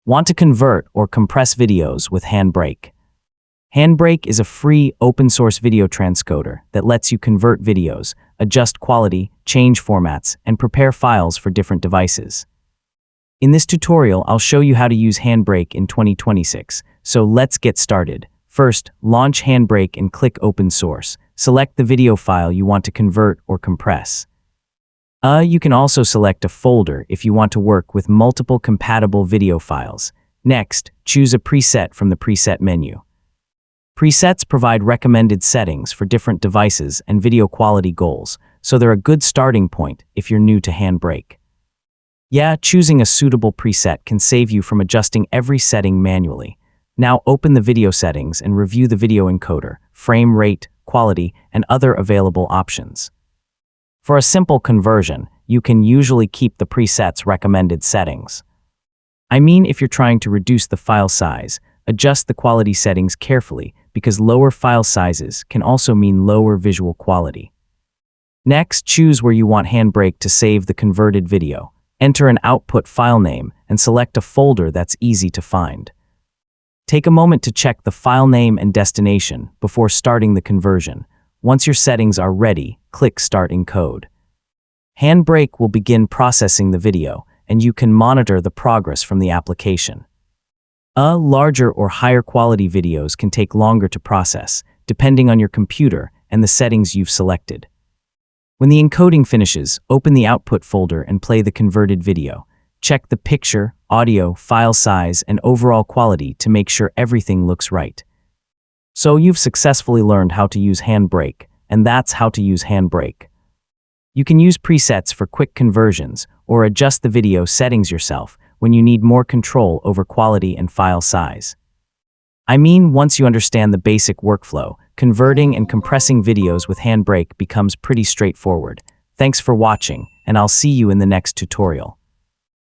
Want to convert or compress videos with HandBrake? HandBrake is a free, open-source video transcoder that lets you convert videos, adjust quality, change formats, and prepare files for different devices. In this tutorial, I'll show you how to use HandBrake in 2026, so let's get started. First, launch HandBrake and click Open Source. Select the video file you want to convert or compress. You can also select a folder if you want to work with multiple compatible video files. Next, choose a preset from the preset menu. Presets provide recommended settings for different devices and video quality goals, so they're a good starting point if you're new to HandBrake. Choosing a suitable preset can save you from adjusting every setting manually. Now open the video settings and review the video encoder, frame rate, quality, and other available options. For a simple conversion, you can usually keep the preset's recommended settings. I mean, if you're trying to reduce the file size, adjust the quality settings carefully because lower file sizes can also mean lower visual quality. Next, choose where you want HandBrake to save the converted video. Enter an output file name and select a folder that's easy to find. Take a moment to check the file name and destination before starting the conversion. Once your settings are ready, click Start Encode. HandBrake will begin processing the video, and you can monitor the progress from the application. Larger or higher quality videos can take longer to process, depending on your computer and the settings you've selected. When the encoding finishes, open the output folder and play the converted video. Check the picture, audio, file size, and overall quality to make sure everything looks right. So you've successfully learned how to use HandBrake, and that's how to use HandBrake. You can use presets for quick conversions or adjust the video settings yourself when you need more control over quality and file size. I mean, once you understand the basic workflow, converting and compressing videos with HandBrake becomes pretty straightforward. Thanks for watching, and I'll see you in the next tutorial.